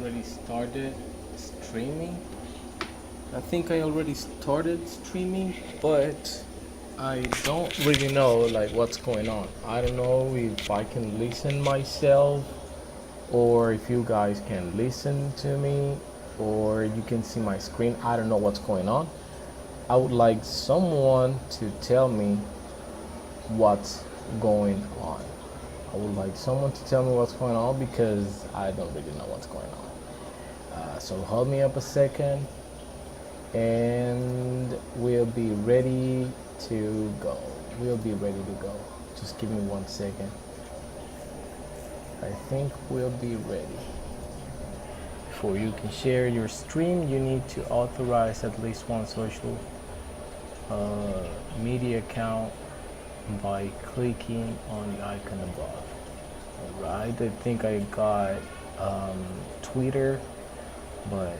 already started streaming. I think I already started streaming, but I don't really know like what's going on. I don't know if I can listen myself or if you guys can listen to me or you can see my screen. I don't know what's going on. I would like someone to tell me what's going on. I would like someone to tell me what's going on because I don't really know what's going on. So hold me up a second and we'll be ready to go. We'll be ready to go. Just give me 1 second. I think we'll be ready. Before you can share your stream, you need to authorize at least one social media account by clicking on the icon above. Alright, I think I got Twitter, but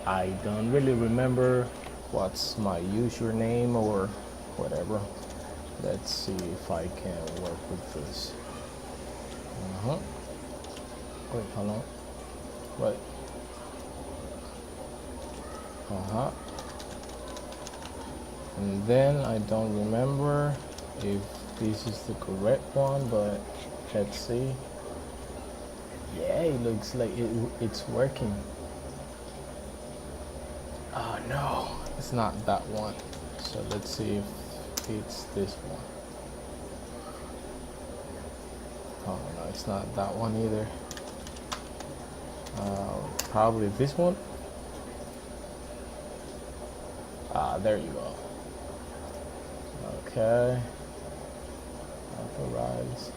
I don't really remember what's my username or whatever. Let's see if I can work with this. Wait, hold on. What? And then I don't remember if this is the correct one, but let's see. Yeah, it looks like it's working. Oh no, it's not that one. So let's see if it's this one. Oh no, it's not that one either. Probably this one. There you go. Okay. Authorize.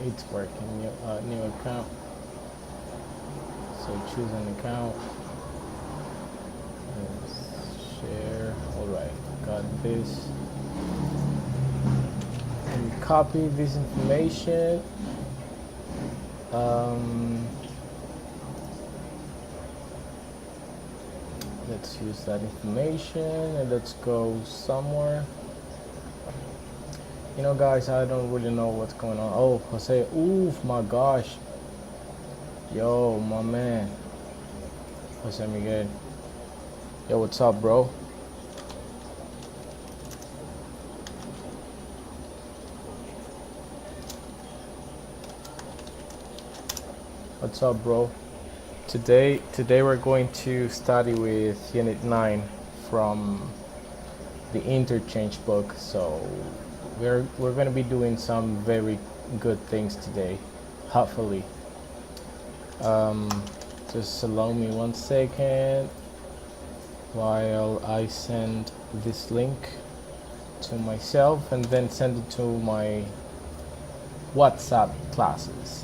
It's working. New account. So choose an account. Share. Alright, got this. And copy this information. Let's use that information and let's go somewhere. You know, guys, I don't really know what's going on. Oh, Jose, oof, my gosh. Yo, my man. Jose Miguel. Yo, what's up, bro? What's up, bro? Today we're going to study with Unit 9 from the Interchange book. So we're going to be doing some very good things today, hopefully. Just allow me 1 second while I send this link to myself and then send it to my WhatsApp classes.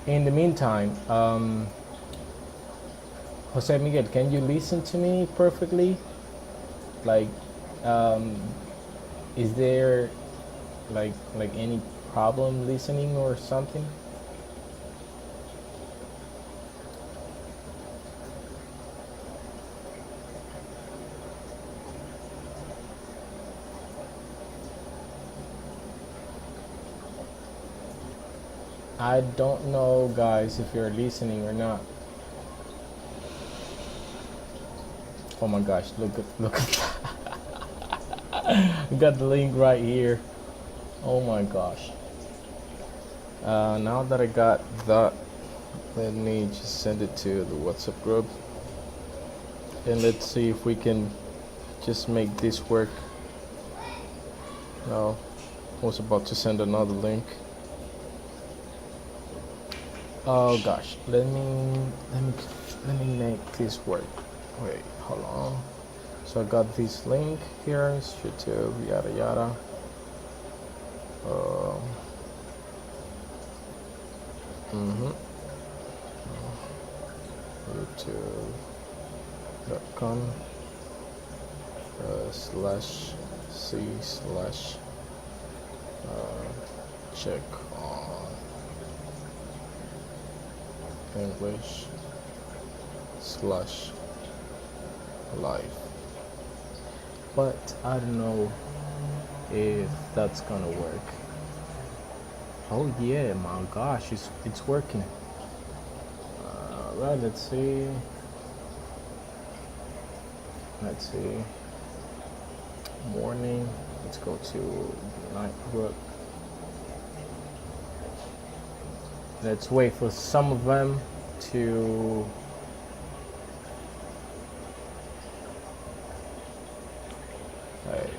In the meantime, Jose Miguel, can you listen to me perfectly? Like, is there like any problem listening or something? I don't know, guys, if you're listening or not. Oh my gosh, look at that. I got the link right here. Oh my gosh. Now that I got that, let me just send it to the WhatsApp group. And let's see if we can just make this work. No, I was about to send another link. Oh gosh, let me make this work. Wait, hold on. So I got this link here, it's YouTube, yada yada. YouTube.com /c/check on English /live. But I don't know if that's gonna work. Oh yeah, my gosh, it's working. Right, let's see. Let's see. Morning. Let's go to Nightbrook. Let's wait for some of them to. Right.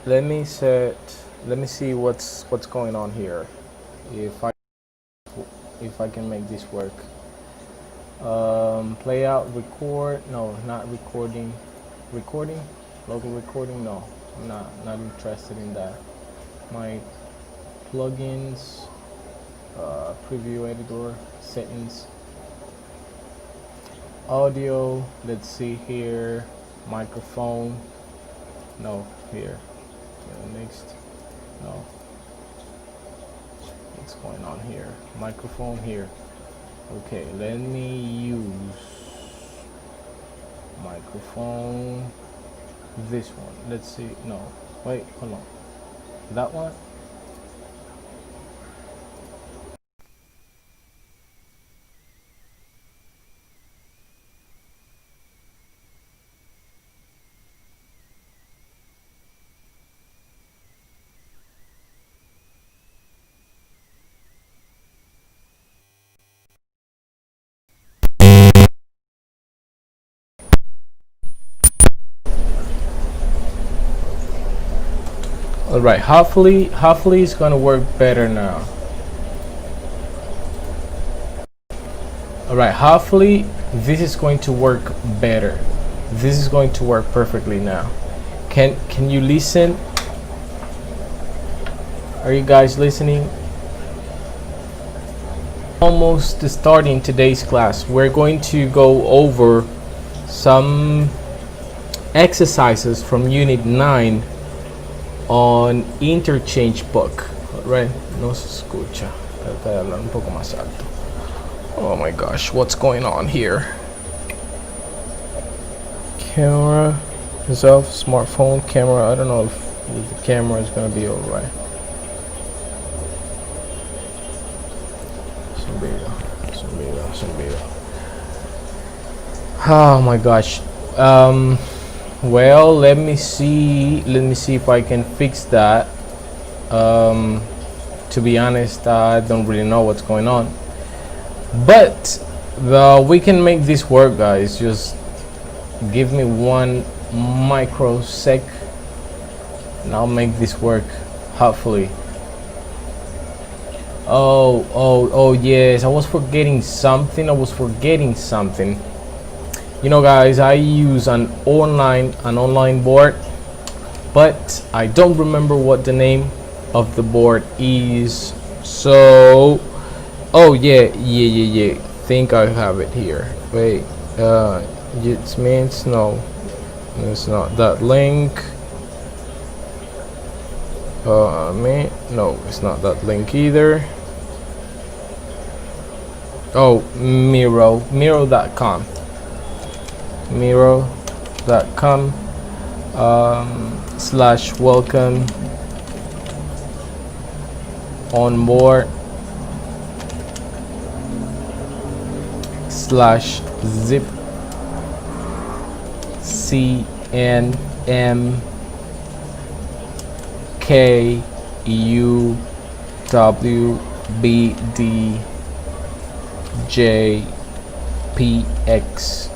Let me set. Let me see what's going on here. If I can make this work. Play out, record. No, not recording. Recording, local recording. No, I'm not interested in that. My plugins, preview editor, settings, audio. Let's see here. Microphone. No, here. Next. No. What's going on here? Microphone here. Okay, let me use microphone. This one. Let's see. No, wait, hold on. That one. All right. Hopefully it's gonna work better now. All right. Hopefully this is going to work better. This is going to work perfectly now. Can you listen? Are you guys listening? Almost starting today's class. We're going to go over some exercises from Unit 9 on Interchange book. Right? No se escucha. Trata de hablar un poco más alto. Oh my gosh, what's going on here? Camera itself, smartphone camera. I don't know if the camera is gonna be alright. Some video. Oh my gosh. Well, let me see if I can fix that. To be honest, I don't really know what's going on, but we can make this work, guys. Just give me 1 microsec and I'll make this work, hopefully. Oh yes, I was forgetting something. You know, guys, I use an online board, but I don't remember what the name of the board is. So, oh yeah. Think I have it here. Wait, it means no, it's not that link. No, it's not that link either. Oh, Miro.com. Miro.com / welcome on board / zip CNM KUWBD JPX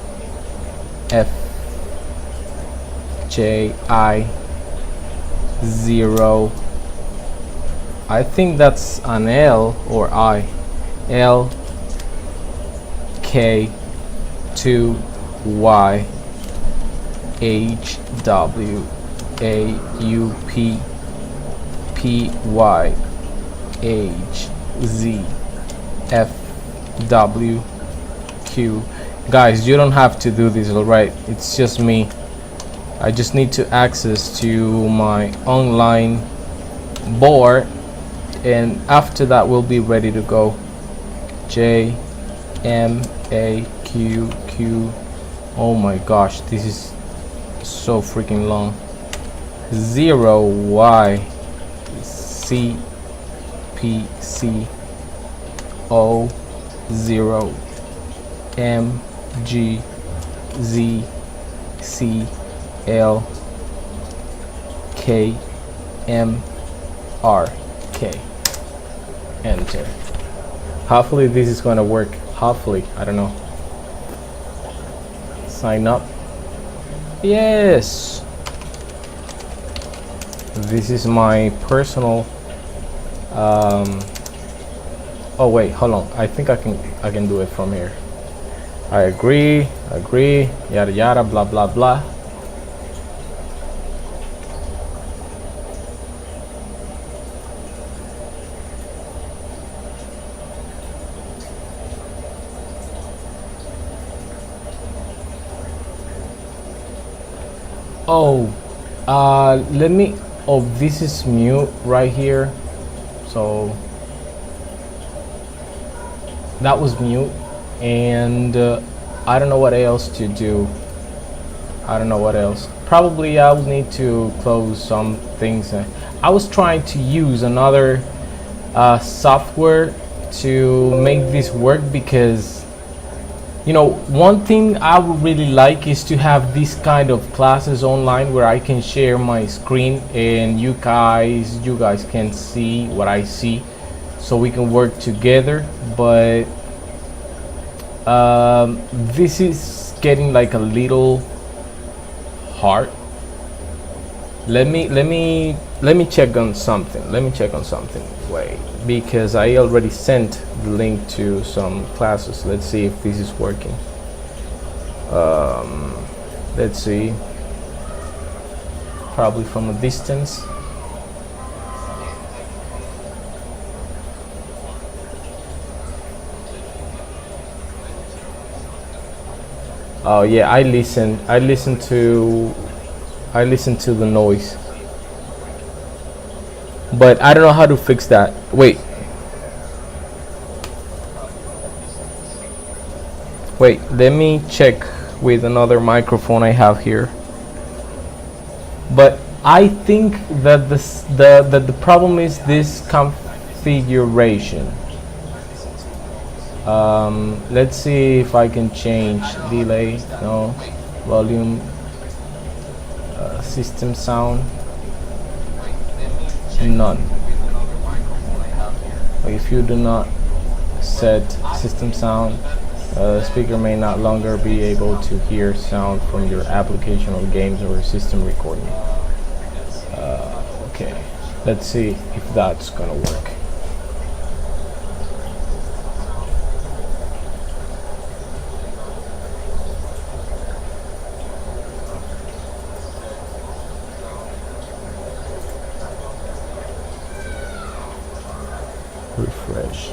FJI0. I think that's an L or I. L K 2 Y H W A U P P Y H Z F W Q. Guys, you don't have to do this, alright? It's just me. I just need to access to my online board, and after that we'll be ready to go. J M A Q Q. Oh my gosh, this is so freaking long. 0 Y C P C O 0 M G Z C L K M R K. Enter. Hopefully this is going to work. Hopefully, I don't know. Sign up. Yes. This is my personal. Oh wait, hold on. I think I can do it from here. I agree, yada yada, blah blah blah. Oh, let me. Oh, this is mute right here. So that was mute, and I don't know what else to do. I don't know what else. Probably I would need to close some things. I was trying to use another software to make this work because, you know, one thing I would really like is to have this kind of classes online where I can share my screen and you guys can see what I see, so we can work together. But this is getting like a little hard. Let me check on something. Wait, because I already sent the link to some classes. Let's see if this is working. Let's see. Probably from a distance. Oh yeah, I listen to the noise, but I don't know how to fix that. Wait, let me check with another microphone I have here. But I think that the problem is this configuration. Let's see if I can change delay. No, volume, system sound, none. If you do not set system sound, speaker may not longer be able to hear sound from your application or games or system recording. Okay, let's see if that's gonna work. Refresh.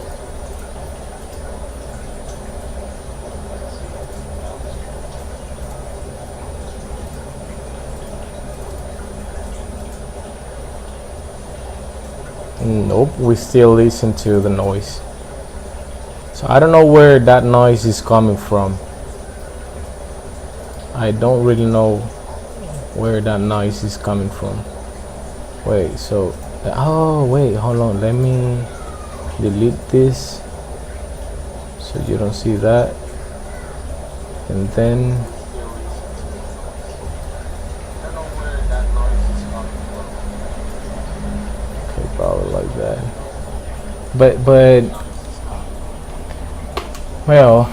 Nope, we still listen to the noise. So I don't know where that noise is coming from. I don't really know where that noise is coming from. Wait, so oh wait, hold on, let me delete this so you don't see that, and then okay, probably like that. But well,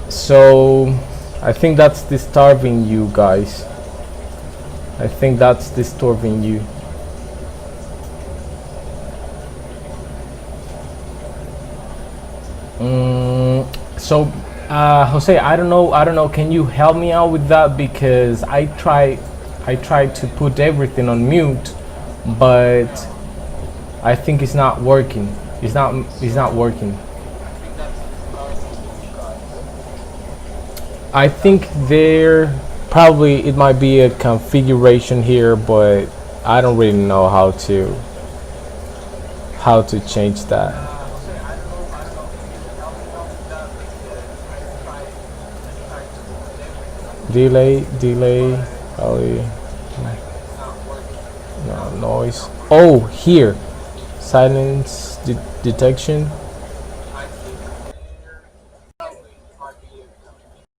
so I think that's disturbing you guys. I think that's disturbing you. So Jose, I don't know, can you help me out with that? Because I tried to put everything on mute, but I think it's not working. It's not working. I think there probably it might be a configuration here, but I don't really know how to change that. Delay, probably. No, noise. Oh, here, silence detection.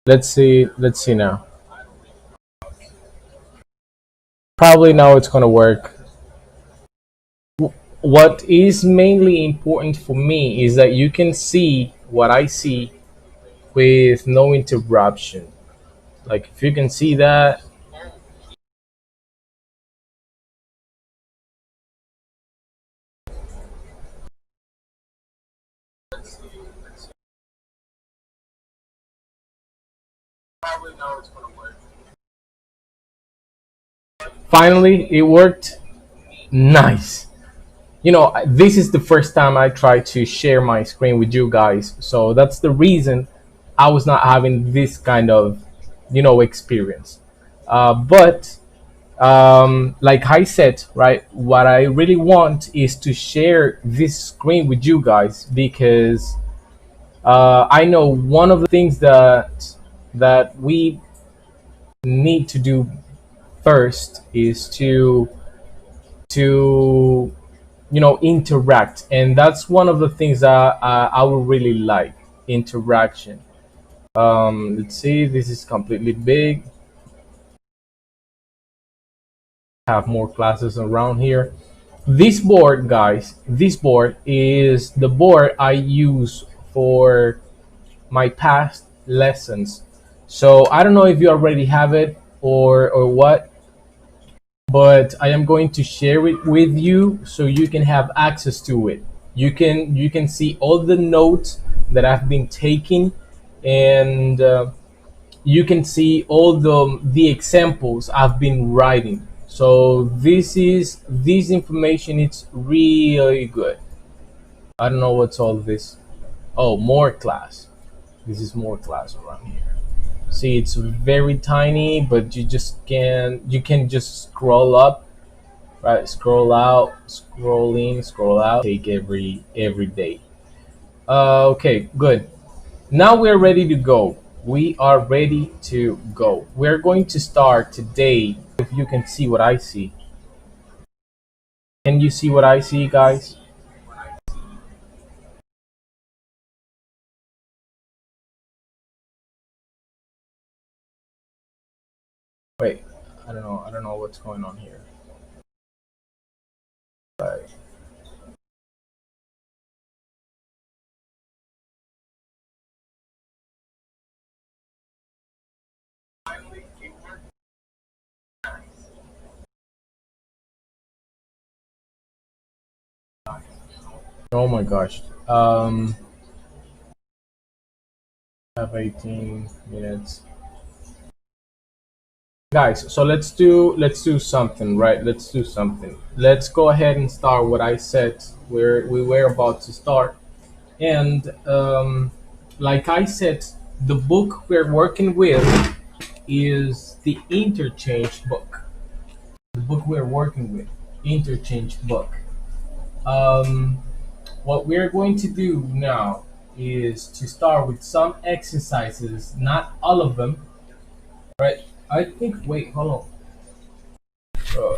Let's see. Let's see now. Probably now it's gonna work. What is mainly important for me is that you can see what I see with no interruption. Like if you can see that, finally it worked. Nice. This is the first time I try to share my screen with you guys, so that's the reason I was not having this kind of experience. But like I said, right, what I really want is to share this screen with you guys because I know one of the things that we need to do first is to interact, and that's one of the things that I would really like, interaction. Let's see, this is completely big, have more classes around here. This board, guys, this board is the board I use for my past lessons. So I don't know if you already have it or what, but I am going to share it with you so you can have access to it. You can see all the notes that I've been taking, and you can see all the examples I've been writing. So this information. It's really good. I don't know what's all this. Oh, more class. This is more class around here. See, it's very tiny, but you can just scroll up, right? Scroll out, scroll in, scroll out. Take every day. Okay, good. Now we're ready to go. We are ready to go. We're going to start today. If you can see what I see. Can you see what I see, guys? Wait, I don't know. I don't know what's going on here. Right. Oh my gosh. Have 18 minutes. Guys, so let's do something, right? Let's do something. Let's go ahead and start what I said where we were about to start. And like I said, the book we're working with is the Interchange book. The book we're working with, Interchange book. Um, what we're going to do now is to start with some exercises, not all of them, right? I think, wait, hold on.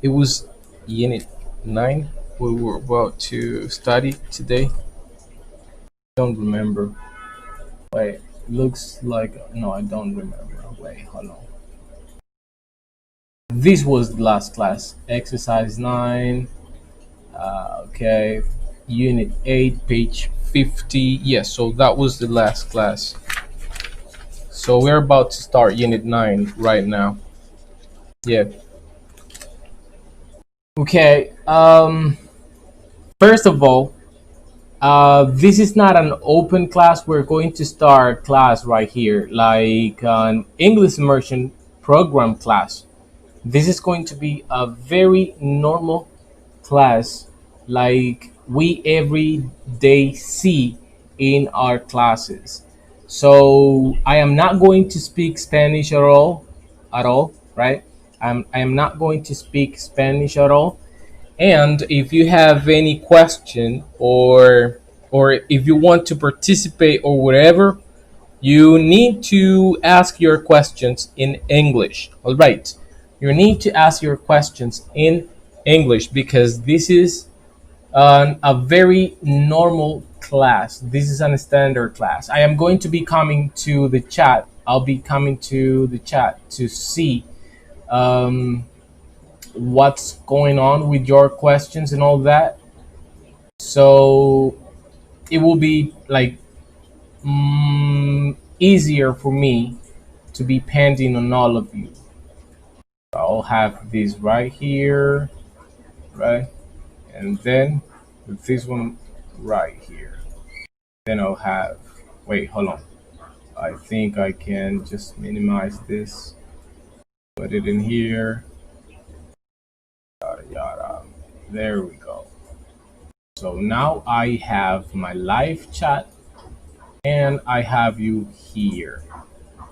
It was Unit 9 we were about to study today. Don't remember. Wait, looks like, no, I don't remember. Wait, hold on. This was the last class, exercise 9. Okay, Unit 8, page 50. Yes, so that was the last class. So we're about to start Unit 9 right now. Yeah. Okay. First of all, this is not an open class. We're going to start class right here, like an English immersion program class. This is going to be a very normal class, like we every day see in our classes. So I am not going to speak Spanish at all, right? I am not going to speak Spanish at all. And if you have any question, or if you want to participate or whatever, you need to ask your questions in English. All right. You need to ask your questions in English because this is a very normal class. This is a standard class. I am going to be coming to the chat. I'll be coming to the chat to see um, what's going on with your questions and all that. So it will be like easier for me to be pending on all of you. I'll have this right here, right? And then with this one right here. Then I'll have, wait, hold on. I think I can just minimize this, put it in here, yada yada. There we go. So now I have my live chat and I have you here,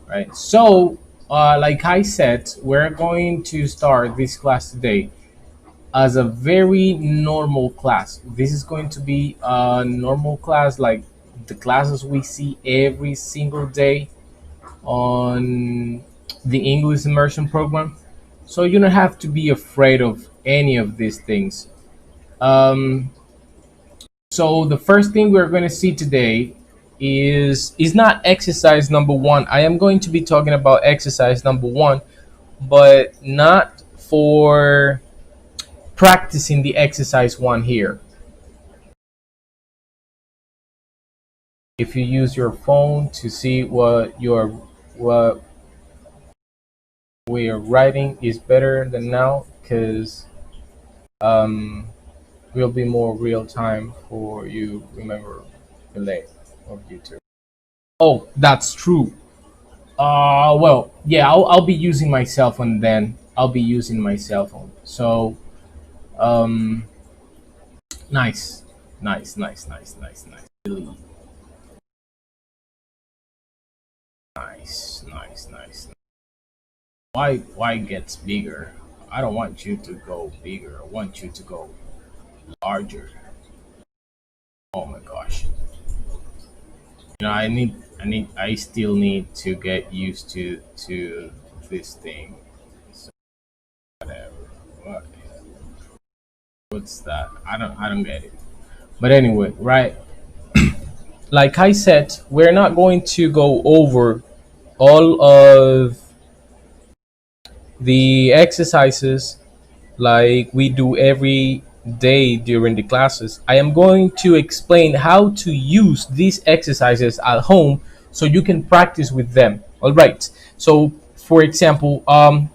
right? So, like I said, we're going to start this class today as a very normal class. This is going to be a normal class, like the classes we see every single day on the English immersion program. So you don't have to be afraid of any of these things. Um, so the first thing we're going to see today is not exercise number one. I am going to be talking about exercise number one, but not for practicing the exercise one here. If you use your phone to see what we are writing is better than now because um, will be more real time for you remember the late of YouTube. Oh, that's true. Well, yeah, I'll be using my cell phone then. I'll be using my cell phone. So, um, nice, nice. Really nice. Why gets bigger? I don't want you to go bigger. I want you to go larger. Oh my gosh. I still need to get used to this thing. So whatever. What, what's that? I don't get it. But anyway, right? Like I said, we're not going to go over all of the exercises like we do every day during the classes. I am going to explain how to use these exercises at home so you can practice with them. All right. So, for example,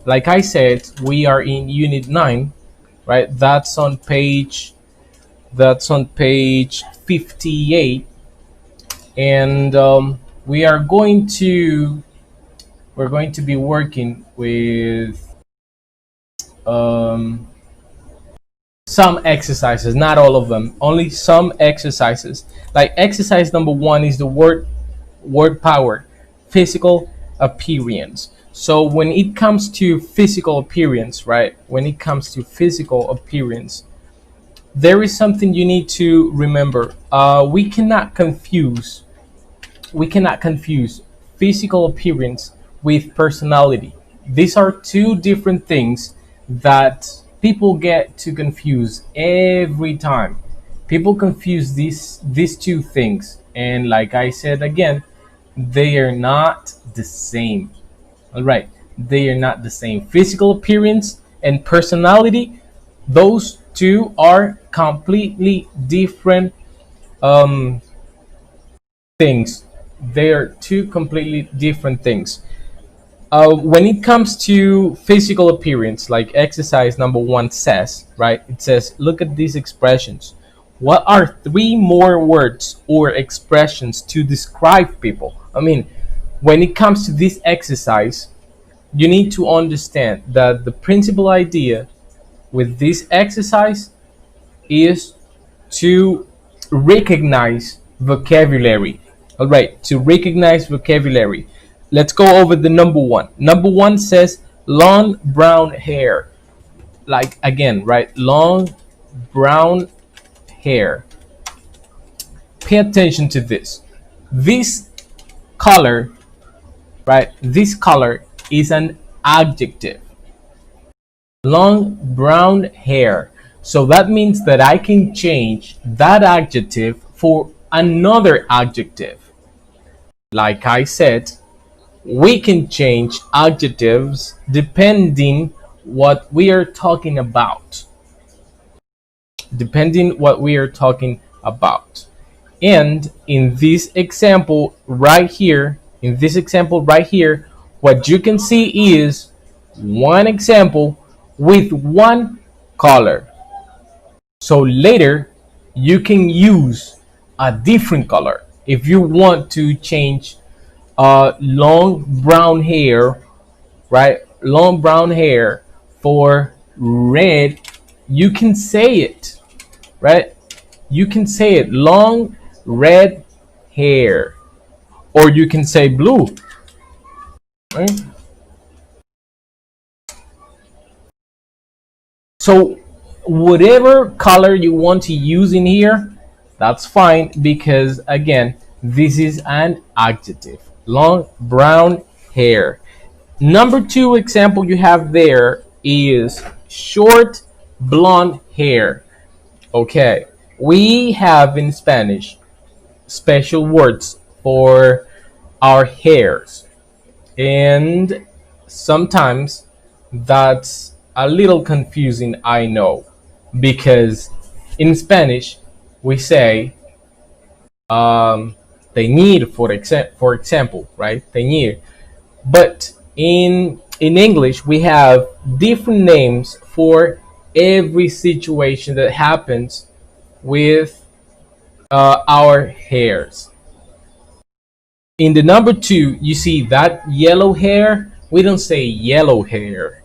like I said, we are in Unit 9, right? That's on page 58, and we're going to be working with um, some exercises, not all of them, only some exercises. Like exercise number one is the word power, physical appearance. So when it comes to physical appearance, right? When it comes to physical appearance, there is something you need to remember. We cannot confuse physical appearance with personality. These are two different things that people get to confuse every time. People confuse these two things, and like I said again, they are not the same. All right, they are not the same. Physical appearance and personality, those two are completely different um, things. They are two completely different things. When it comes to physical appearance, like exercise number one says, right? It says, look at these expressions. What are three more words or expressions to describe people? I mean, when it comes to this exercise, you need to understand that the principal idea with this exercise is to recognize vocabulary. All right, to recognize vocabulary. Let's go over the number one. Number one says long brown hair. Like again, right? Long brown hair. Pay attention to this. This color, right? This color is an adjective. long brown hair. So that means that I can change that adjective for another adjective. Like I said, we can change adjectives depending what we are talking about. Depending what we are talking about. And in this example right here, what you can see is one example with one color. So later you can use a different color. If you want to change long brown hair, right? Long brown hair for red, you can say it, right? You can say it, long red hair, or you can say blue, right? So whatever color you want to use in here, that's fine, because again, this is an adjective. Long brown hair. Number two example you have there is short blonde hair. Okay, we have in Spanish special words for our hairs, and sometimes that's a little confusing, I know, because in Spanish we say teñir, for example, right? Teñir. But in English we have different names for every situation that happens with our hairs. In the number two, you see that yellow hair. We don't say yellow hair,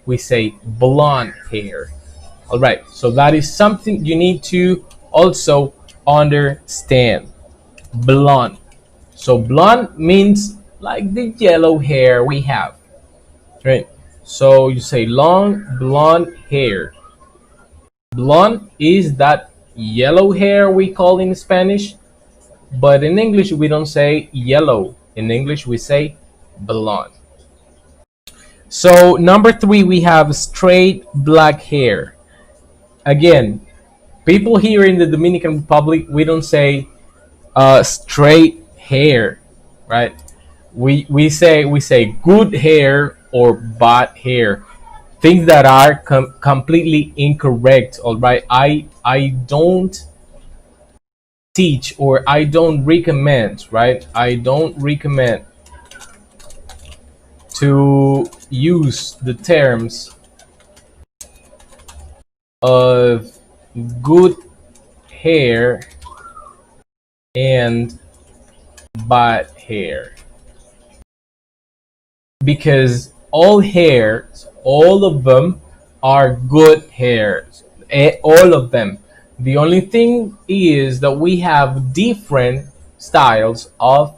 we say blonde hair. All right, so that is something you need to also understand. Blonde. So blonde means like the yellow hair we have, right? So you say long blonde hair. Blonde is that yellow hair we call in Spanish, but in English we don't say yellow. In English we say blonde. So number three, we have straight black hair. Again, people here in the Dominican Republic, we don't say straight hair, right? We say good hair or bad hair, things that are completely incorrect. All right, I don't teach, or I don't recommend, right? I don't recommend to use the terms of good hair and bad hair, because all hairs, all of them are good hairs. All of them. The only thing is that we have different styles of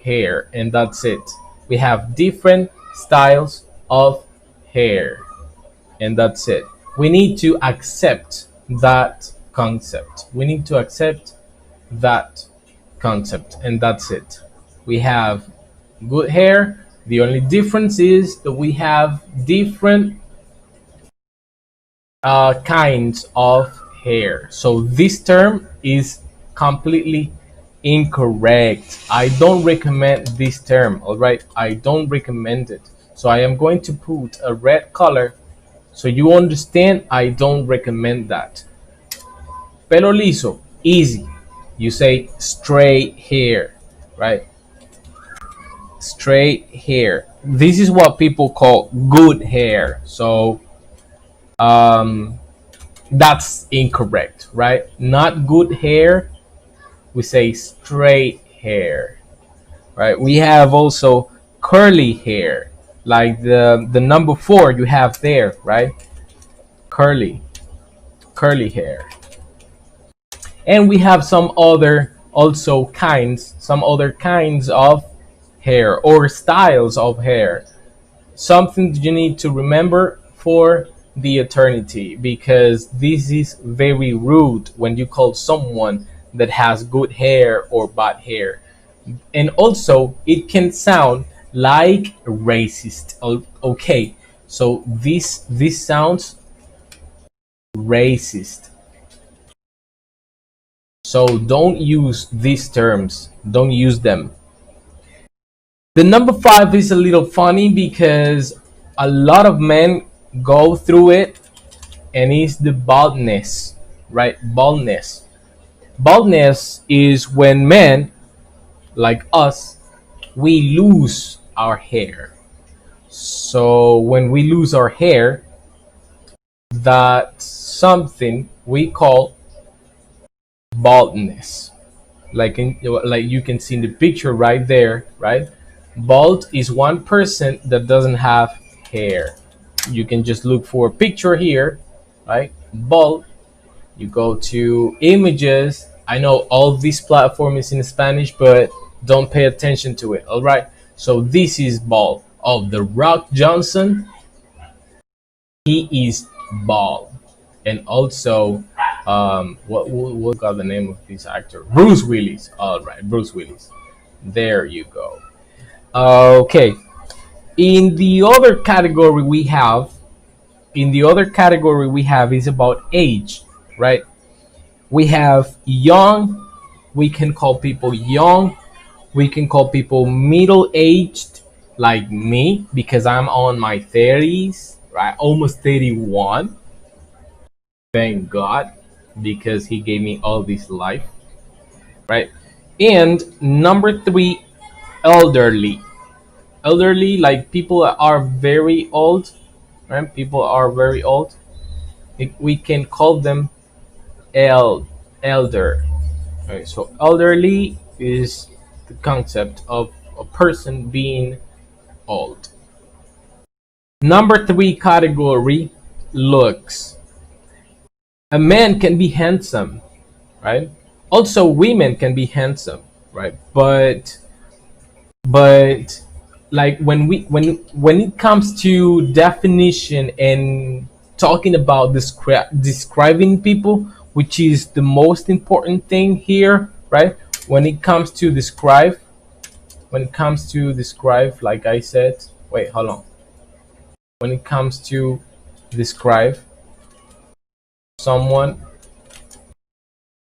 hair, and that's it. We have different styles of hair, and that's it. We need to accept that concept. We need to accept that concept, and that's it. We have good hair. The only difference is that we have different kinds of hair. So this term is completely incorrect. I don't recommend this term. All right, I don't recommend it. So I am going to put a red color so you understand I don't recommend that. Pelo liso, easy. You say straight hair, right? Straight hair. This is what people call good hair. So that's incorrect, right? Not good hair. We say straight hair, right? We have also curly hair, like the number four you have there, right? Curly hair. And we have some other kinds of hair or styles of hair. Something you need to remember for the eternity, because this is very rude when you call someone that has good hair or bad hair. And also it can sound like racist. Okay, So this sounds racist. So don't use these terms. Don't use them. The number five is a little funny because a lot of men go through it, and it's the baldness, right? Baldness. Baldness is when men like us, we lose our hair. So when we lose our hair, that's something we call baldness. Like you can see in the picture right there, right? Bald is one person that doesn't have hair. You can just look for a picture here, right? Bald. You go to images. I know all this platform is in Spanish, but don't pay attention to it. All right. So this is bald. Oh, The Rock Johnson, he is bald. And also, what got the name of this actor? Bruce Willis. All right, Bruce Willis. There you go. Okay. In the other category we have, is about age, right? We have young. We can call people young. We can call people middle aged, like me, because I'm on my 30s, right? Almost 31. Thank God, because He gave me all this life, right? And number three, elderly. Elderly, like people that are very old, right? People are very old. We can call them elder. Right? So elderly is the concept of a person being old. Number three category, looks. A man can be handsome, right? Also, women can be handsome, right? But like when it comes to definition and talking about describing people, which is the most important thing here, right? When it comes to describe, like I said, wait, hold on. When it comes to describe someone,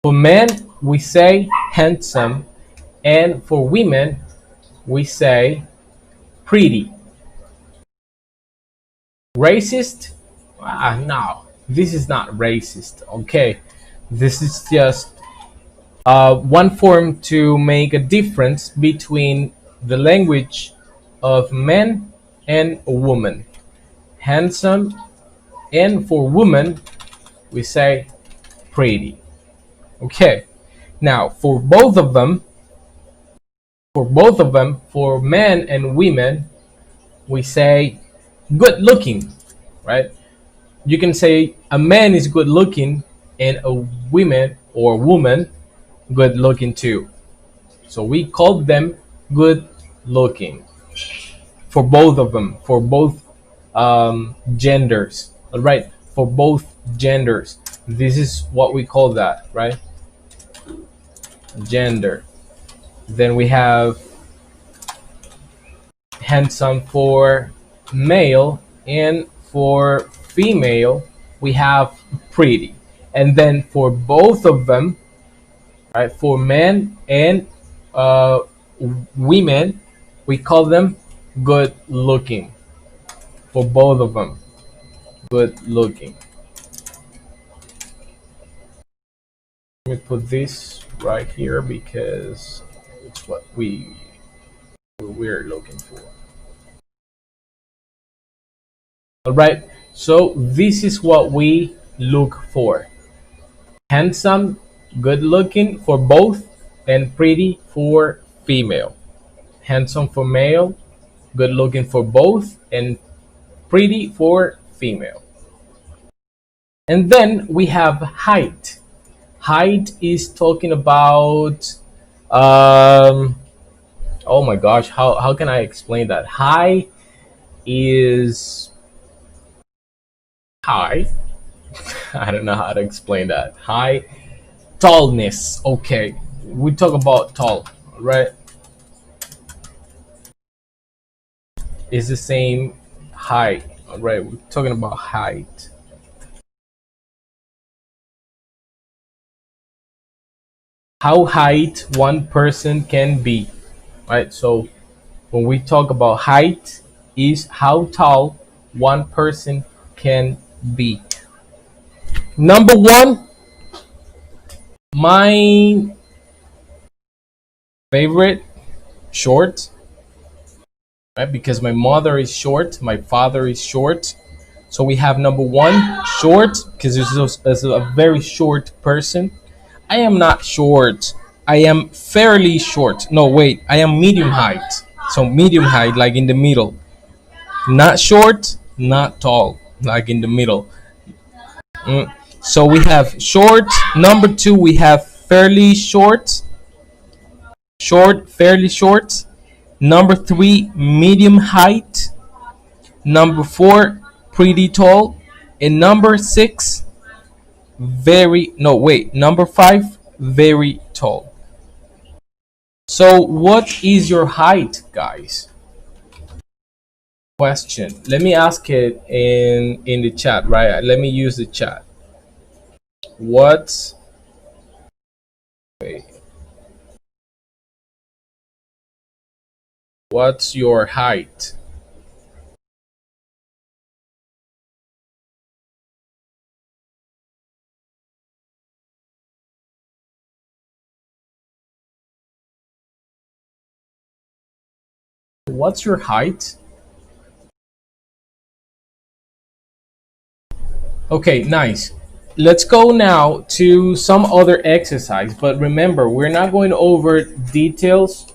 for men we say handsome, and for women we say pretty. Racist? No, this is not racist. Okay, this is just one form to make a difference between the language of men and woman. Handsome, and for woman we say pretty. Okay, now for men and women we say good looking, right? You can say a man is good looking and a woman good looking too. So we call them good looking for both of them, for both genders. All right, for both genders. This is what we call that, right? Gender. Then we have handsome for male, and for female we have pretty. And then for both of them, right, for men and uh, women, we call them good looking. For both of them, good looking. Let me put this right here because it's what we're looking for. All right, so this is what we look for: handsome, good looking for both, and pretty for female. Handsome for male, good looking for both, and pretty for female. And then we have height. Height is talking about, um, oh my gosh, how can I explain that? High is high. I don't know how to explain that. High, tallness. Okay, we talk about tall, right? It's the same height. All right, we're talking about height. How height one person can be, right? So when we talk about height, is how tall one person can be. Number one, my favorite, short, right? Because my mother is short, my father is short. So we have number one, short, because this is a very short person. I am not short. I am fairly short. No, wait, I am medium height. So medium height, like in the middle. Not short, not tall, like in the middle. Mm. So we have short. Number two, we have fairly short, short, fairly short. Number three, medium height. Number four, pretty tall. And number six, very, no, wait, number five, very tall. So, what is your height, guys? Question. Let me ask it in the chat, right? Let me use the chat. What's wait, what's your height? What's your height? Okay, nice. Let's go now to some other exercise, but remember, we're not going over details.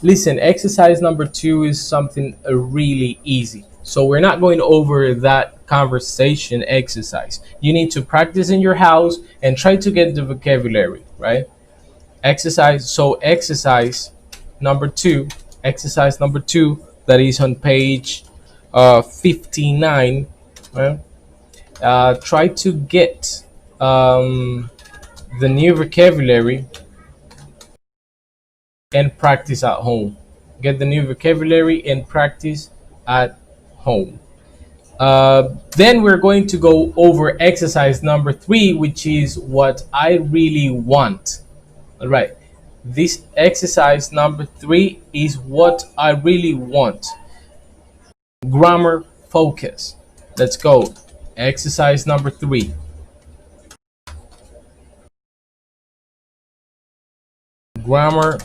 Listen, exercise number two is something really easy. So we're not going over that conversation exercise. You need to practice in your house and try to get the vocabulary, right? Exercise. So number two, exercise number two, that is on page 59, right? Try to get the new vocabulary and practice at home. Get the new vocabulary and practice at home. Then we're going to go over exercise number three, which is what I really want. All right. This exercise number three is what I really want. Grammar focus. Let's go. Exercise number three. Grammar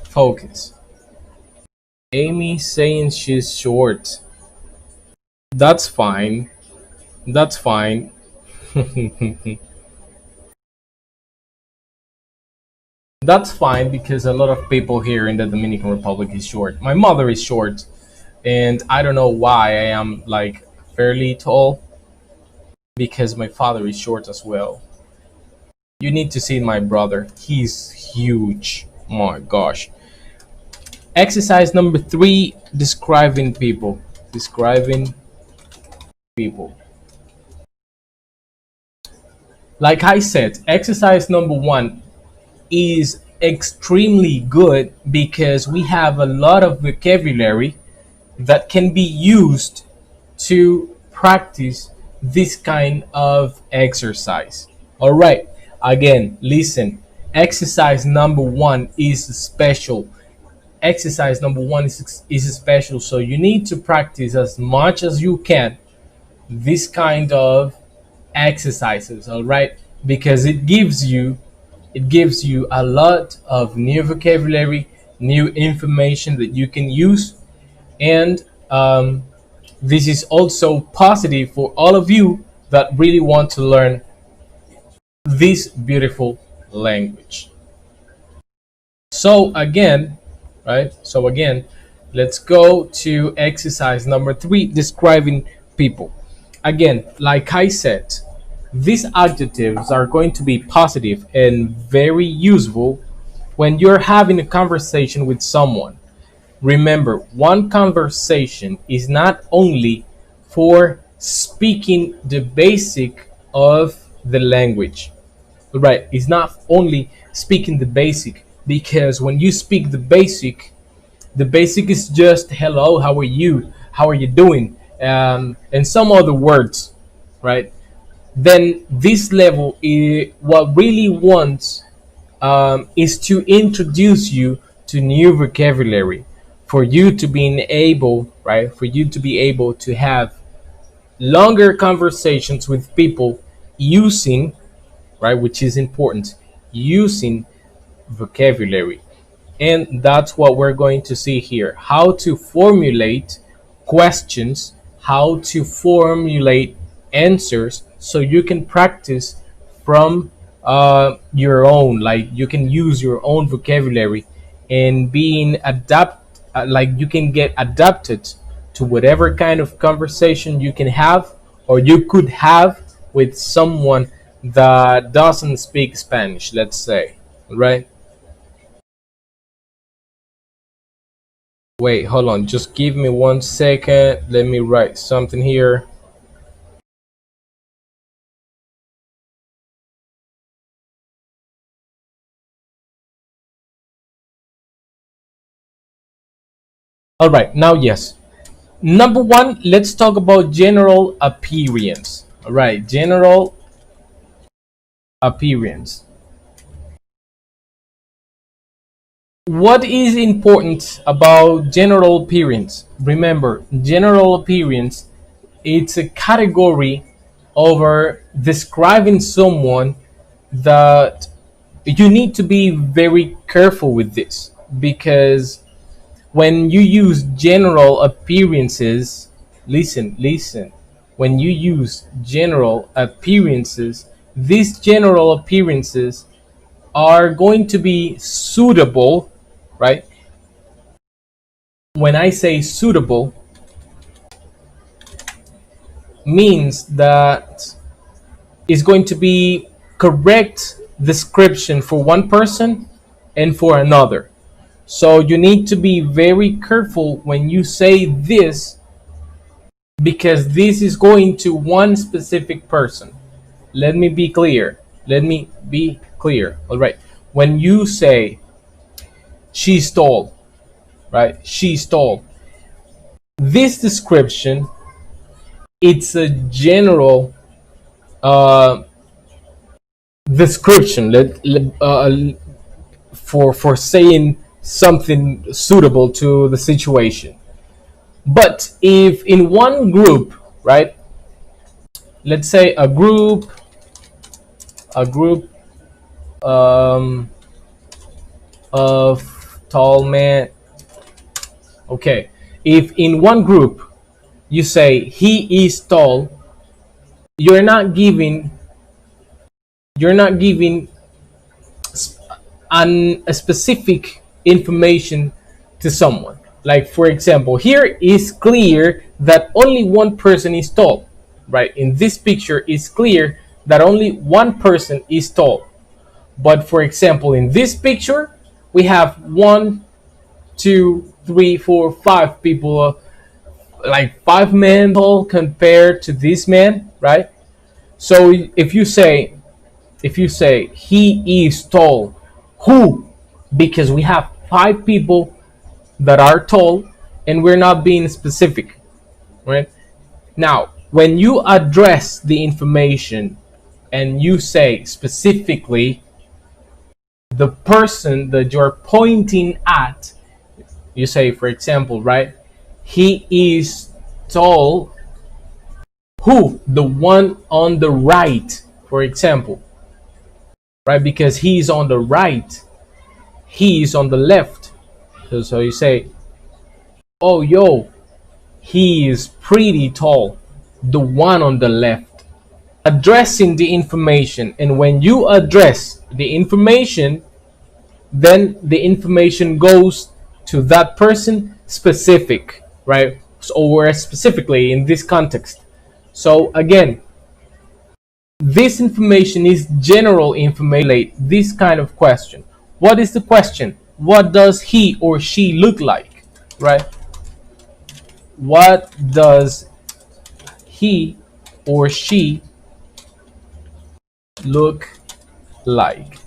focus. Amy saying she's short. That's fine. That's fine. That's fine because a lot of people here in the Dominican Republic is short. My mother is short, and I don't know why I am like fairly tall because my father is short as well. You need to see my brother. He's huge. My gosh. Exercise number three, describing people. Describing people. Like I said, exercise number one is extremely good because we have a lot of vocabulary that can be used to practice this kind of exercise. All right, again, listen. Exercise number one is special. Exercise number one is special, so you need to practice as much as you can this kind of exercises, all right, because it gives you a lot of new vocabulary, new information that you can use, and this is also positive for all of you that really want to learn this beautiful language. So again, right? So again, let's go to exercise number three, describing people. Again, like I said, these adjectives are going to be positive and very useful when you're having a conversation with someone. Remember, one conversation is not only for speaking the basic of the language, right? It's not only speaking the basic, because when you speak the basic is just hello, how are you doing, and some other words, right? Then this level is what really wants, is to introduce you to new vocabulary for you to be able, right? For you to be able to have longer conversations with people using, right, which is important, using vocabulary. And that's what we're going to see here: how to formulate questions, how to formulate answers, so you can practice from your own, like you can use your own vocabulary and being adapt, like you can get adapted to whatever kind of conversation you can have or you could have with someone that doesn't speak Spanish, let's say, right? Wait, hold on. Just give me 1 second. Let me write something here. All right, now, yes. Number one, let's talk about general appearance. All right, general appearance. What is important about general appearance? Remember, general appearance, it's a category over describing someone that you need to be very careful with this, because when you use general appearances, listen, when you use general appearances, these general appearances are going to be suitable, right? When I say suitable, means that it's going to be correct description for one person and for another. So you need to be very careful when you say this, because this is going to one specific person. Let me be clear. Let me be clear. All right. When you say she's tall, right? She's tall. This description, it's a general uh, description. For saying something suitable to the situation. But if in one group, right? Let's say a group um, of tall men. Okay, if in one group you say he is tall, you're not giving you're not giving a specific information to someone. Like, for example, here is clear that only one person is tall, right? In this picture, it's clear that only one person is tall. But for example, in this picture, we have 1, 2, 3, 4, 5 people, like 5 men tall compared to this man, right? So if you say he is tall, who? Because we have 5 people that are tall and we're not being specific, right? Now, when you address the information and you say specifically the person that you're pointing at, you say, for example, right, he is tall, who? The one on the right, for example, right? Because he's on the right, he's on the left. So you say, oh, yo, he is pretty tall, the one on the left. Addressing the information, and when you address the information, then the information goes to that person specific, right? So, or specifically in this context. So again, this information is general information. This kind of question: what is the question? What does he or she look like, right? What does he or she look like?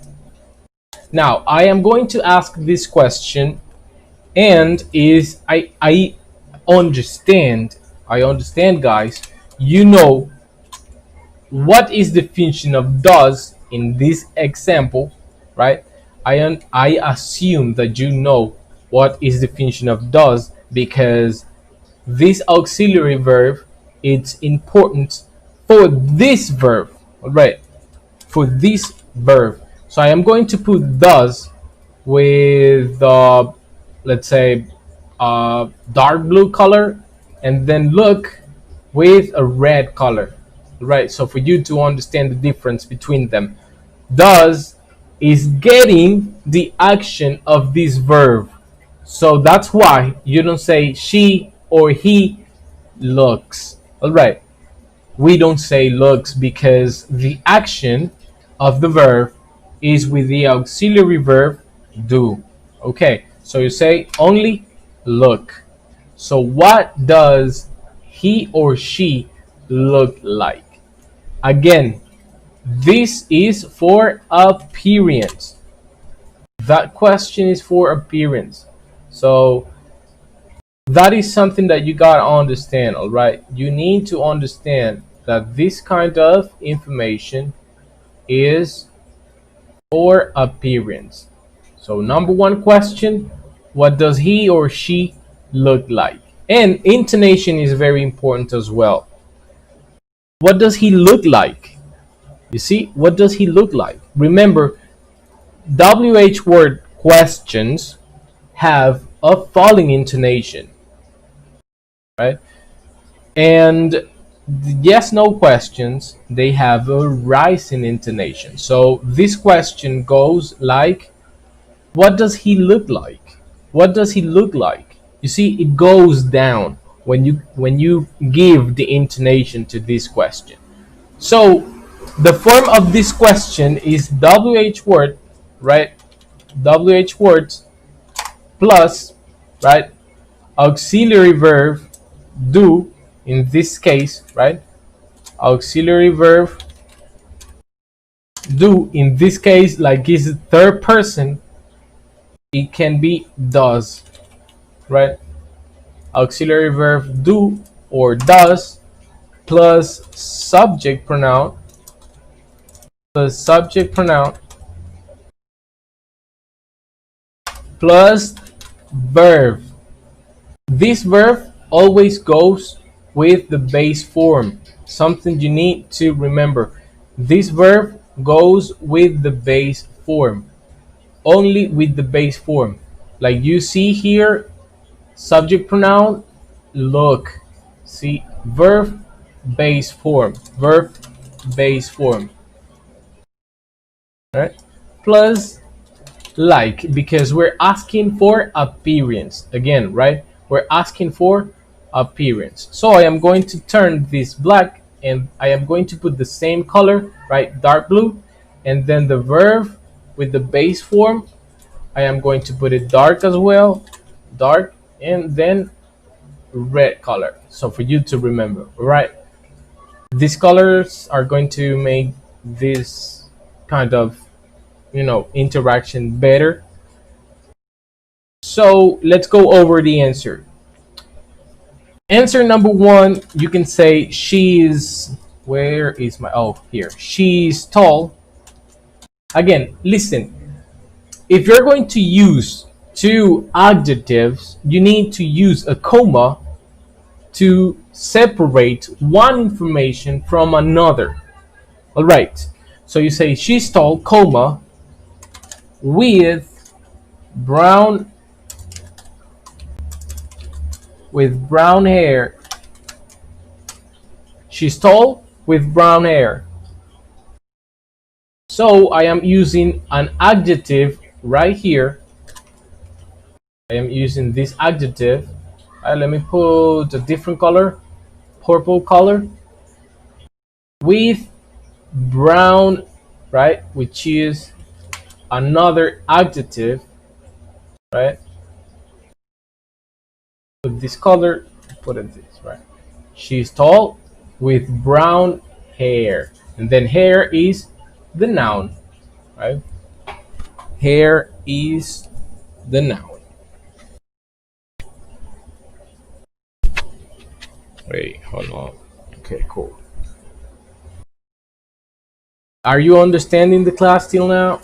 Now, I am going to ask this question, and is I understand I understand, guys, you know what is the function of does in this example, right? I assume that you know what is the function of does because this auxiliary verb it's important for this verb, right? For this verb. So I am going to put does with let's say dark blue color, and then look with a red color, right? So for you to understand the difference between them, does is getting the action of this verb. So that's why you don't say she or he looks. All right, we don't say looks because the action of the verb is with the auxiliary verb do. Okay, so you say only look. So what does he or she look like? Again, this is for appearance. That question is for appearance. So that is something that you gotta understand, all right? You need to understand that this kind of information is for appearance. So number one question, what does he or she look like? And intonation is very important as well. What does he look like? You see, what does he look like? Remember, WH word questions have a falling intonation, right? And the yes no questions, they have a rising intonation. So this question goes like, what does he look like? What does he look like? You see, it goes down when you give the intonation to this question. So the form of this question is WH word, right? WH words plus, right? Auxiliary verb do in this case, right? Auxiliary verb do in this case, like is third person, it can be does, right? Auxiliary verb do or does plus subject pronoun plus verb. This verb always goes with the base form. Something you need to remember. This verb goes with the base form. Only with the base form. Like you see here, subject pronoun, look. See, verb base form. Verb base form. All right? Plus like, because we're asking for appearance again, right? We're asking for appearance. So I am going to turn this black and I am going to put the same color, right? Dark blue, and then the verb with the base form, I am going to put it dark as well, dark, and then red color. So for you to remember, right? These colors are going to make this kind of, interaction better. So let's go over the answer. Answer number one, you can say she's, where is my, oh, here. She's tall. Again, listen, if you're going to use two adjectives, you need to use a comma to separate one information from another. All right. So you say she's tall, comma, with brown brown hair. She's tall with brown hair. So I am using an adjective right here. I am using this adjective. Let me put a different color, purple color, with brown, right? Which is another adjective, right? Put this color, put it this, right? She's tall with brown hair. And then hair is the noun, right? Hair is the noun. Wait, hold on. Okay, cool. Are you understanding the class till now?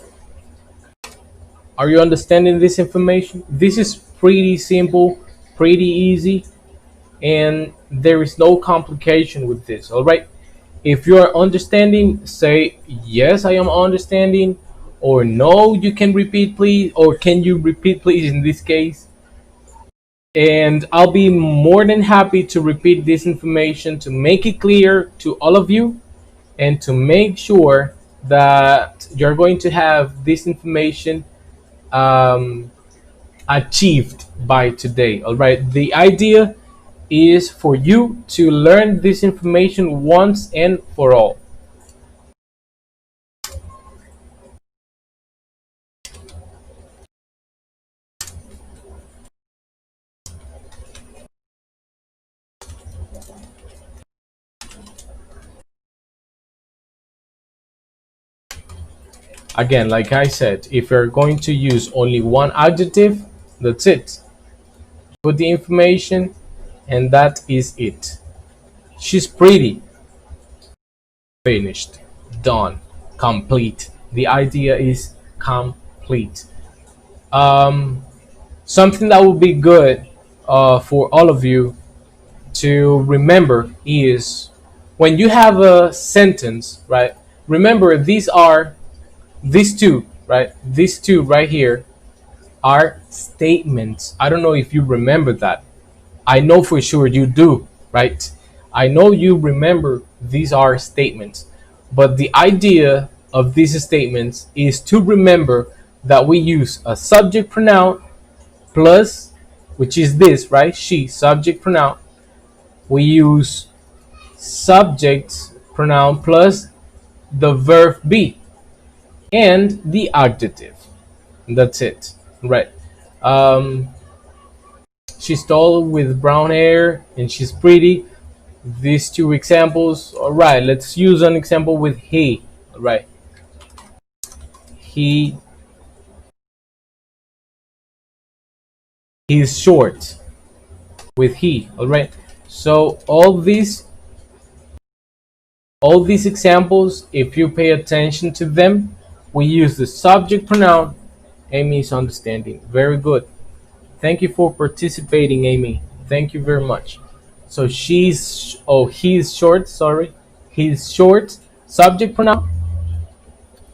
Are you understanding this information? This is pretty simple, pretty easy, and there is no complication with this. All right. If you are understanding, say yes, I am understanding, or no, you can repeat, please, or can you repeat, please, in this case. And I'll be more than happy to repeat this information to make it clear to all of you and to make sure that you're going to have this information um, achieved by today. All right. The idea is for you to learn this information once and for all. Again, like I said, if you're going to use only one adjective, that's it. Put the information, and that is it. She's pretty. Finished. Done. Complete. The idea is complete. Um, Something that would be good for all of you to remember is when you have a sentence, right? Remember, these two, right? These two right here are statements. I don't know if you remember that. I know for sure you do, right? I know you remember these are statements. But the idea of these statements is to remember that we use a subject pronoun plus, which is this, right? She, subject pronoun. We use subject pronoun plus the verb be and the adjective. That's it, right? Um, she's tall with brown hair and she's pretty. These two examples. All right, let's use an example with he. All right, he is short with he. All right, so all these examples, if you pay attention to them, we use the subject pronoun. Amy is understanding. Very good. Thank you for participating, Amy. Thank you very much. So he's short, sorry. He's short, subject pronoun,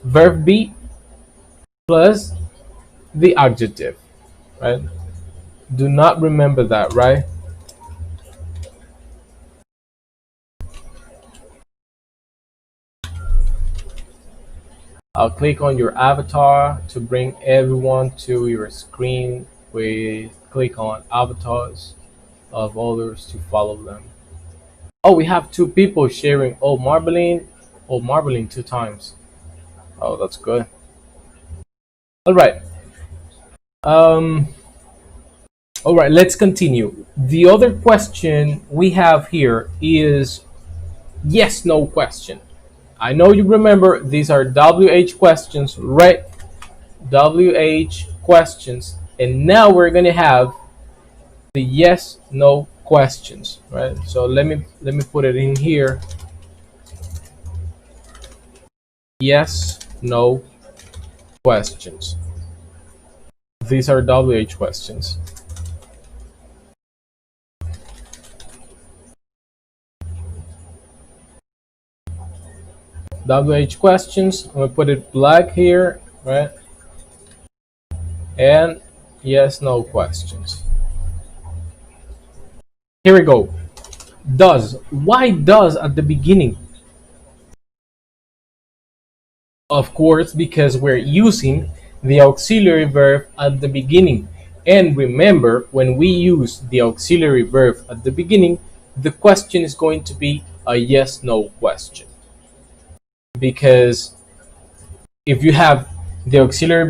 verb be plus the adjective, right? Do not remember that, right? I'll click on your avatar to bring everyone to your screen. We click on avatars of others to follow them. Oh, we have two people sharing. Oh, Marbling. Oh, Marbling two times. Oh, that's good. All right. Um, all right, let's continue. The other question we have here is yes, no question. I know you remember these are WH questions, right? WH questions. And now we're going to have the yes, no questions, right? So let me put it in here. Yes, no questions. These are WH questions. WH questions. I'm gonna put it black here, right? And yes, no questions. Here we go. Does. Why does at the beginning? Of course, because we're using the auxiliary verb at the beginning. And remember, when we use the auxiliary verb at the beginning, the question is going to be a yes no question. Because if you have the auxiliary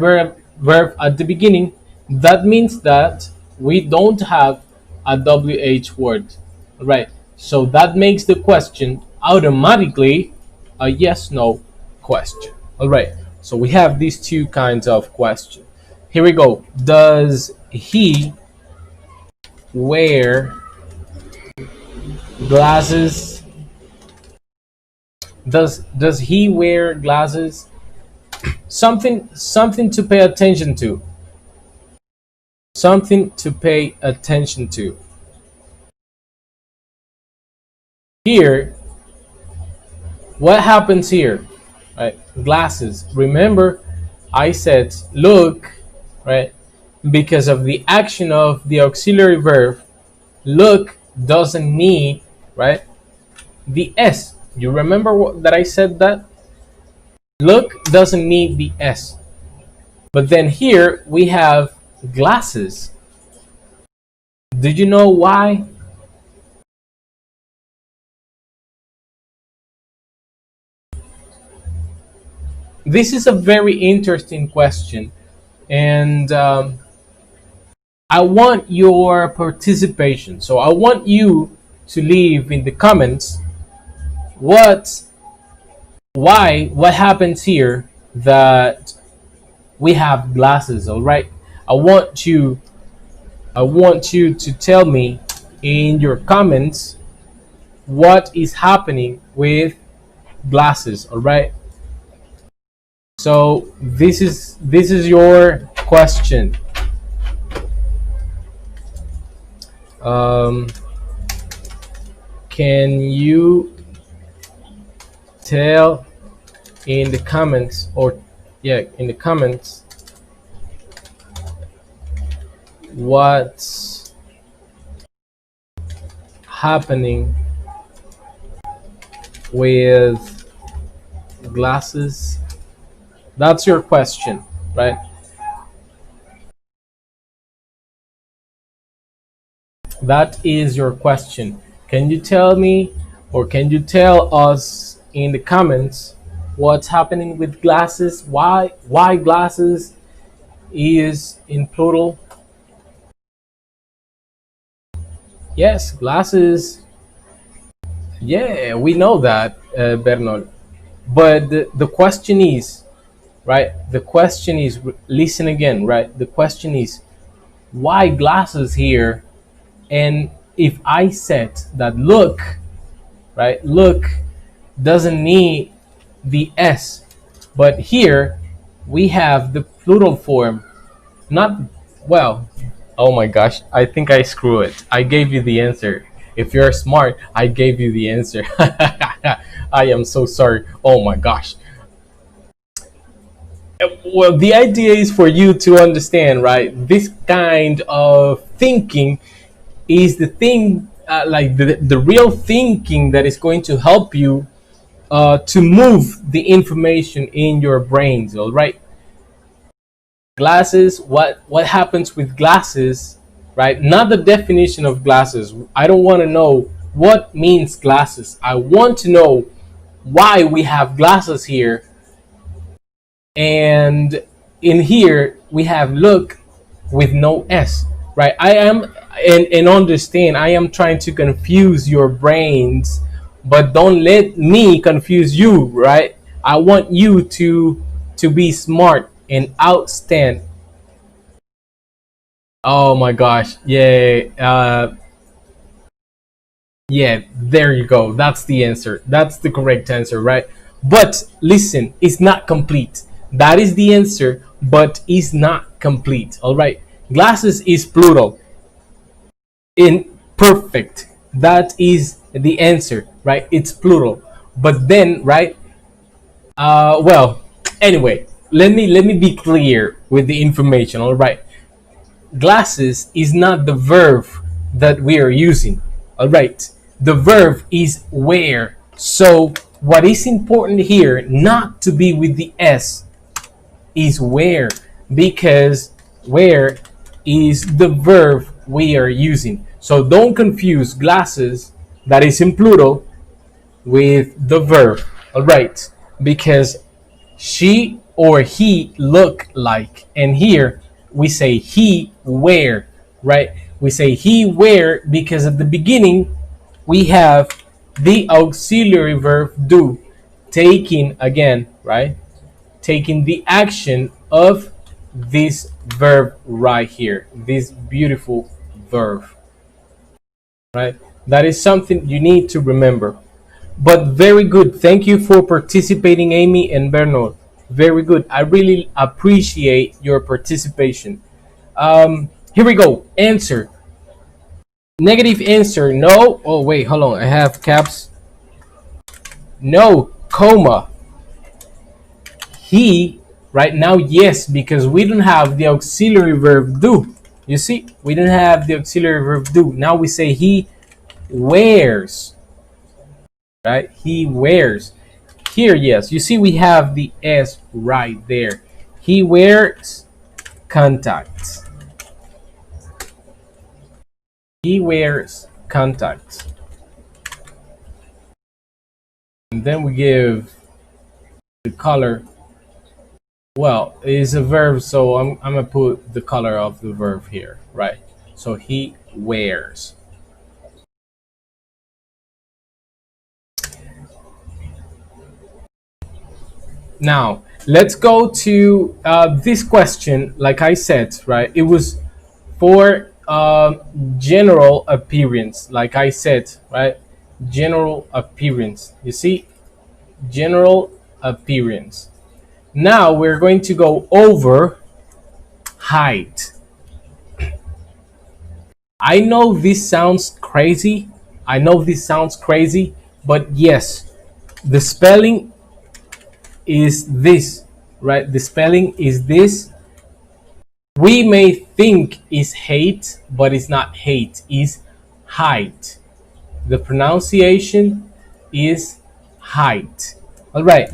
verb at the beginning, that means that we don't have a WH word, right? So that makes the question automatically a yes no question. All right, so we have these two kinds of question. Here we go. Does he wear Glasses. Does he wear glasses? Something to pay attention to. Something to pay attention to. Here, what happens here? Right? Glasses. Remember, I said look, right? Because of the action of the auxiliary verb, look doesn't need, right, the s. You remember that I said that? Look doesn't need the s. But then here we have glasses. Did you know why? This is a very interesting question, and I want your participation. So I want you to leave in the comments what, why, what happens here that we have glasses. All right, I want you, I want you to tell me in your comments what is happening with glasses. All right. So this is your question. Um, can you tell in the comments, or yeah, in the comments, what's happening with glasses? That's your question, right? That is your question. Can you tell me, or can you tell us in the comments what's happening with glasses? Why glasses is in plural? Yes, glasses. Yeah, we know that, Bernard. But the question is, right? The question is, listen again, right? The question is, why glasses here? And if I said that look, right? Look doesn't need the s, but here we have the plural form. Not, well, oh my gosh, I think I screw it. I gave you the answer. If you're smart, I gave you the answer. I am so sorry. Oh my gosh. Well, the idea is for you to understand, right? This kind of thinking is the thing, like the real thinking that is going to help you to move the information in your brains. All right. Glasses. What happens with glasses, right? Not the definition of glasses. I don't want to know what means glasses. I want to know why we have glasses here. And in here we have look with no s, right? I am, and understand, I am trying to confuse your brains, but don't let me confuse you, right? I want you to be smart and outstand. Oh my gosh, yeah, yeah, there you go. That's the answer. That's the correct answer, right? But listen, it's not complete. That is the answer, but it's not complete. All right. Glasses is plural. In perfect. That is the answer, right? It's plural. But then, right? Well, anyway, let me be clear with the information. All right. Glasses is not the verb that we are using. All right. The verb is wear. So what is important here, not to be with the s, is wear, because wear is the verb we are using. So don't confuse glasses, that is in plural, with the verb. All right. Because she or he look like, and here we say he wear, right? We say he wear because at the beginning we have the auxiliary verb do, taking again, right? Taking the action of this verb right here, this beautiful verb, right? That is something you need to remember. But very good. Thank you for participating, Amy and Bernard. Very good. I really appreciate your participation. Here we go. Answer. Negative answer. No. Oh, wait. Hold on. I have caps. No. Comma. He. Right now, yes, because we don't have the auxiliary verb do. You see, we don't have the auxiliary verb do. Now we say he wears. Right? He wears. Here, yes. You see, we have the S right there. He wears contacts. He wears contacts. And then we give the color. Well, it's a verb, so I'm gonna put the color of the verb here, right? So he wears. Now, let's go to this question. Like I said, right? It was for general appearance. Like I said, right? General appearance. You see, general appearance. Now we're going to go over height. I know this sounds crazy. I know this sounds crazy, but yes, the spelling is this, right? The spelling is this. We may think is hate, but it's not hate, it's height. The pronunciation is height. All right,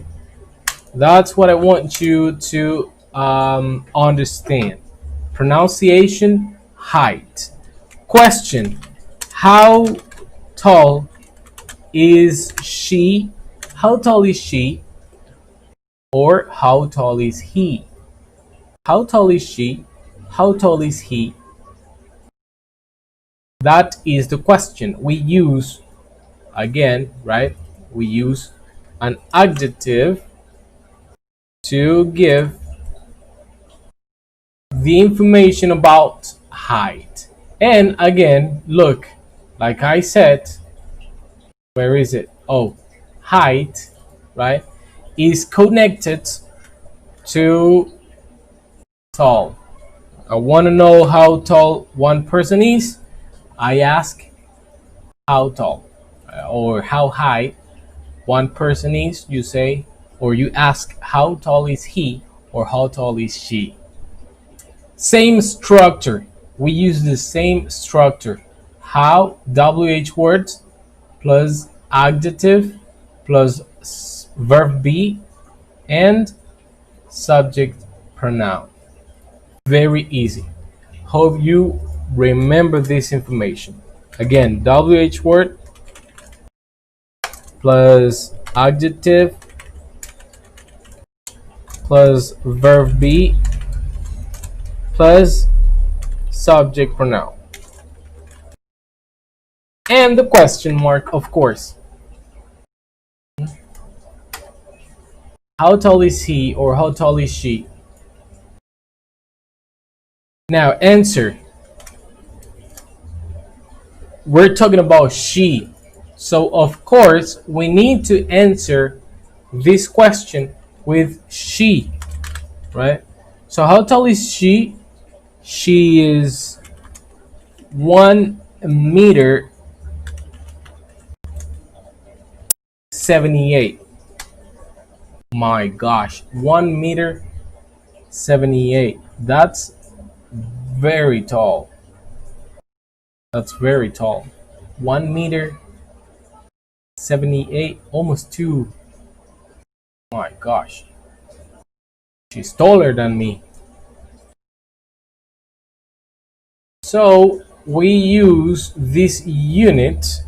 that's what I want you to understand. Pronunciation, height. Question: how tall is she? How tall is she? Or how tall is he? How tall is she? How tall is he? That is the question. We use, again, right? We use an adjective to give the information about height. And again, look, like I said, where is it? Oh, height, right, is connected to tall. I want to know how tall one person is. I ask how tall or how high one person is. You say, or you ask how tall is he or how tall is she. Same structure. We use the same structure. How, WH words plus adjective plus verb be and subject pronoun. Very easy. Hope you remember this information. Again, WH word plus adjective plus verb be plus subject pronoun. And the question mark, of course. How tall is he or how tall is she? Now, answer. We're talking about she. So, of course, we need to answer this question with she, right? So, how tall is she? She is 1 meter 78. My gosh, 1 meter 78. That's very tall. That's very tall. 1 meter 78, almost 2. My gosh, she's taller than me. So we use this unit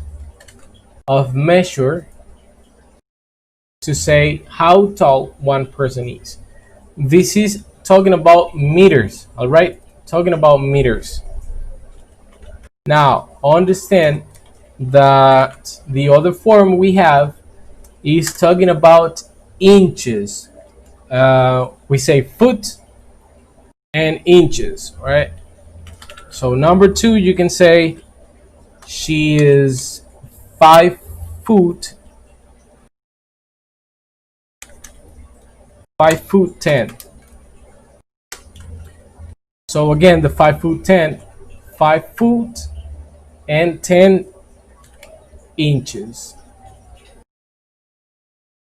of measure to say how tall one person is. This is talking about meters, all right? Talking about meters. Now, understand that the other form we have is talking about inches. We say foot and inches, right? So number 2, you can say She is 5 foot 5'10". So again, the 5'10", 5 foot and 10 inches.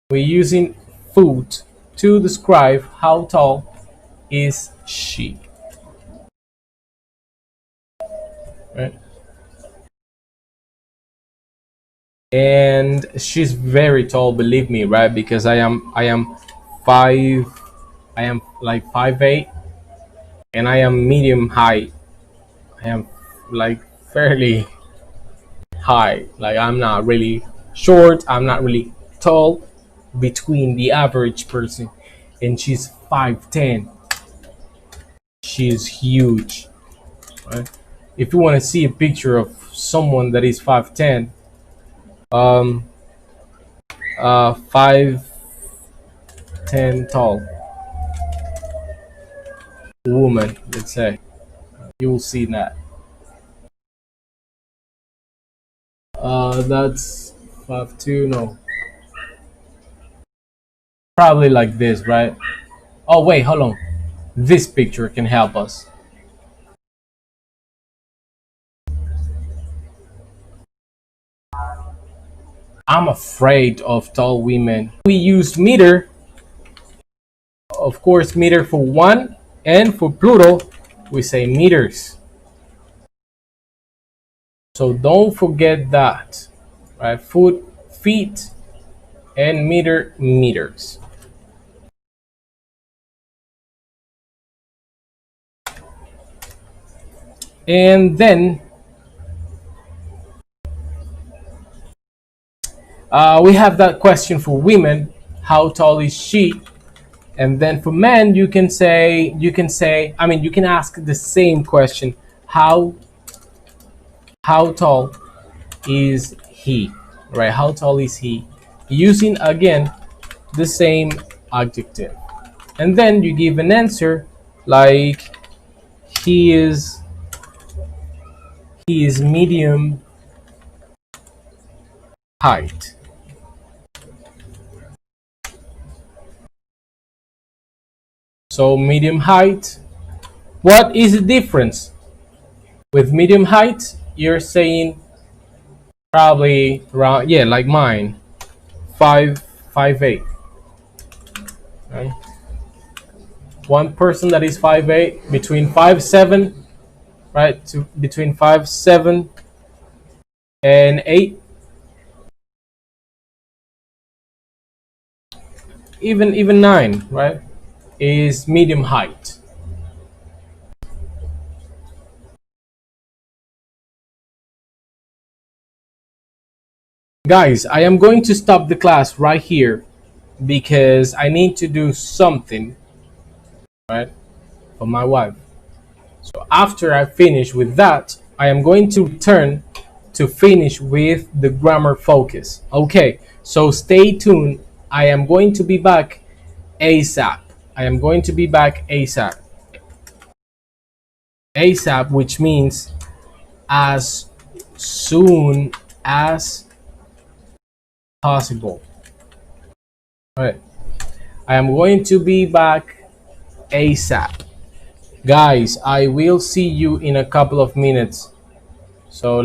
We're using foot to describe how tall is she. Right? And she's very tall, believe me, right? Because I am five I am like 5'8", and I am medium height. I am like fairly high. Like I'm not really short, I'm not really tall, between the average person. And she's 5'10". She's huge, right? If you want to see a picture of someone that is 5'10", um 5'10" tall woman, let's say, you will see that. That's 5'2", no, probably like this, right? Oh wait, hold on. This picture can help us. I'm afraid of tall women. We use meter, of course, meter for one, and for plural, we say meters. So don't forget that, right? Foot, feet, and meter, meters. And then we have that question for women: how tall is she? And then for men, I mean, you can ask the same question: how tall is he? Right? How tall is he? Using again the same adjective. And then you give an answer like he is medium height. So medium height. What is the difference? With medium height, you're saying probably around, yeah, like mine, 5'8". Right? One person that is 5'8", between 5'7", right, to between 5'7" and 8, even 9, right, is medium height. Guys, I am going to stop the class right here because I need to do something, right, for my wife. So after I finish with that, I am going to return to finish with the grammar focus. Okay, so stay tuned. I am going to be back ASAP. I am going to be back ASAP. ASAP, which means as soon as possible. All right. I am going to be back ASAP. Guys, I will see you in a couple of minutes. So